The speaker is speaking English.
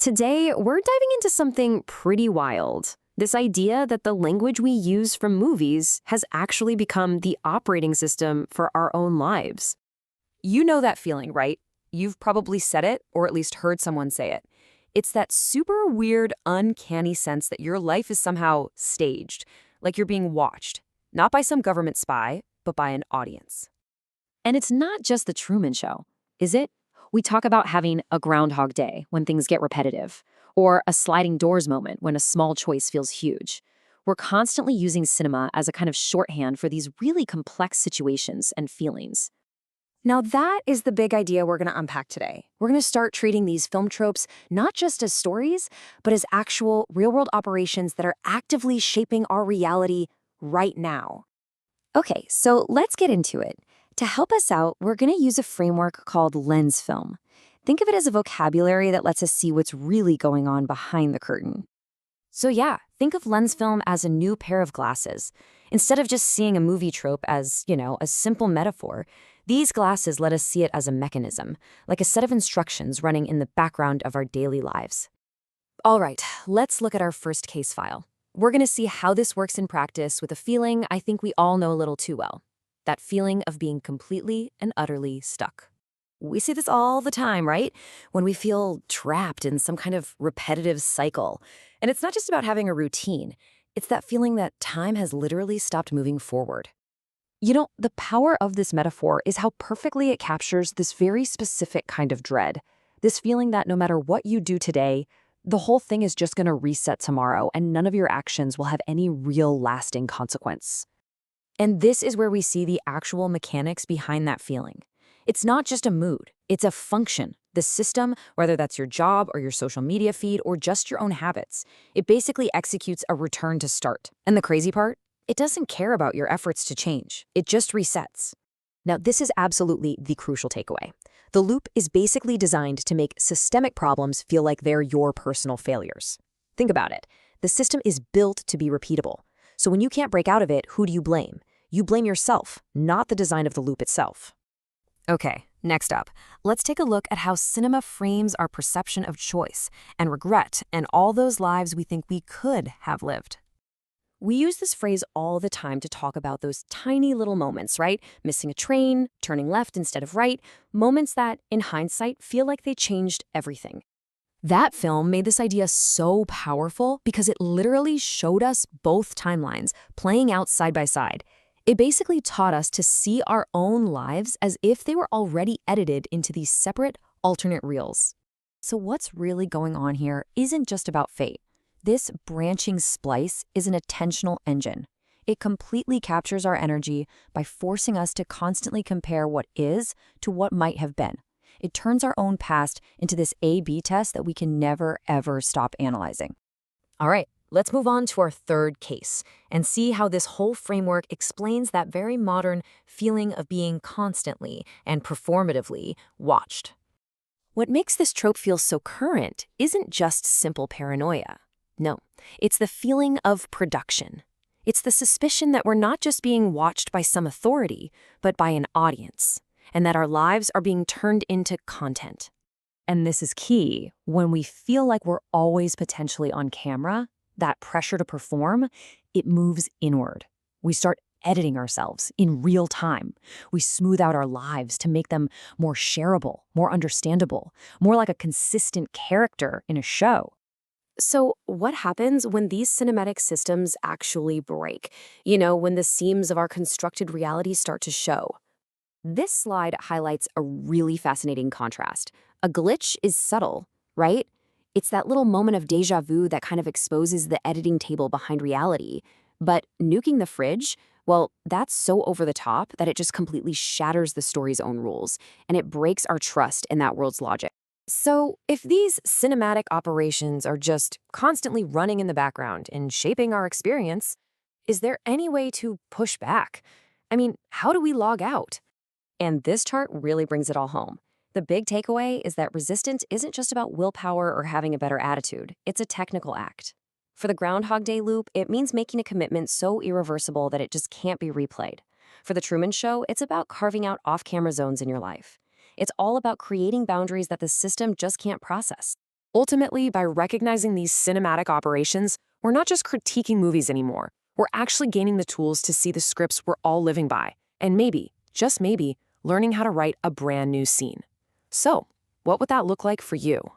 Today, we're diving into something pretty wild. This idea that the language we use from movies has actually become the operating system for our own lives. You know that feeling, right? You've probably said it, or at least heard someone say it. It's that super weird, uncanny sense that your life is somehow staged, like you're being watched, not by some government spy, but by an audience. And it's not just the Truman Show, is it? We talk about having a Groundhog Day when things get repetitive, or a sliding doors moment when a small choice feels huge. We're constantly using cinema as a kind of shorthand for these really complex situations and feelings. Now, that is the big idea we're going to unpack today. We're going to start treating these film tropes not just as stories, but as actual real-world operations that are actively shaping our reality right now. Okay, so let's get into it. To help us out, we're going to use a framework called lens film. Think of it as a vocabulary that lets us see what's really going on behind the curtain. So yeah, think of lens film as a new pair of glasses. Instead of just seeing a movie trope as, a simple metaphor, these glasses let us see it as a mechanism, like a set of instructions running in the background of our daily lives. All right, let's look at our first case file. We're going to see how this works in practice with a feeling I think we all know a little too well. That feeling of being completely and utterly stuck. We see this all the time, right? When we feel trapped in some kind of repetitive cycle. And it's not just about having a routine. It's that feeling that time has literally stopped moving forward. The power of this metaphor is how perfectly it captures this very specific kind of dread. This feeling that no matter what you do today, the whole thing is just going to reset tomorrow and none of your actions will have any real lasting consequence. And this is where we see the actual mechanics behind that feeling. It's not just a mood, it's a function. The system, whether that's your job or your social media feed or just your own habits, it basically executes a return to start. And the crazy part? It doesn't care about your efforts to change. It just resets. Now, this is absolutely the crucial takeaway. The loop is basically designed to make systemic problems feel like they're your personal failures. Think about it. The system is built to be repeatable. So when you can't break out of it, who do you blame? You blame yourself, not the design of the loop itself. Okay, next up, let's take a look at how cinema frames our perception of choice and regret and all those lives we think we could have lived. We use this phrase all the time to talk about those tiny little moments, right? Missing a train, turning left instead of right, moments that, in hindsight, feel like they changed everything. That film made this idea so powerful because it literally showed us both timelines playing out side by side. It basically taught us to see our own lives as if they were already edited into these separate, alternate reels. So what's really going on here isn't just about fate. This branching splice is an attentional engine. It completely captures our energy by forcing us to constantly compare what is to what might have been. It turns our own past into this A/B test that we can never, ever stop analyzing. All right, let's move on to our third case and see how this whole framework explains that very modern feeling of being constantly and performatively watched. What makes this trope feel so current isn't just simple paranoia. No, it's the feeling of production. It's the suspicion that we're not just being watched by some authority, but by an audience, and that our lives are being turned into content. And this is key. When we feel like we're always potentially on camera, that pressure to perform, it moves inward. We start editing ourselves in real time. We smooth out our lives to make them more shareable, more understandable, more like a consistent character in a show. So what happens when these cinematic systems actually break? When the seams of our constructed reality start to show. This slide highlights a really fascinating contrast. A glitch is subtle, right? It's that little moment of déjà vu that kind of exposes the editing table behind reality. But nuking the fridge, well, that's so over the top that it just completely shatters the story's own rules, and it breaks our trust in that world's logic. So, if these cinematic operations are just constantly running in the background and shaping our experience, is there any way to push back? How do we log out? And this chart really brings it all home. The big takeaway is that resistance isn't just about willpower or having a better attitude. It's a technical act. For the Groundhog Day loop, it means making a commitment so irreversible that it just can't be replayed. For the Truman Show, it's about carving out off-camera zones in your life. It's all about creating boundaries that the system just can't process. Ultimately, by recognizing these cinematic operations, we're not just critiquing movies anymore. We're actually gaining the tools to see the scripts we're all living by, and maybe, just maybe, learning how to write a brand new scene. So, what would that look like for you?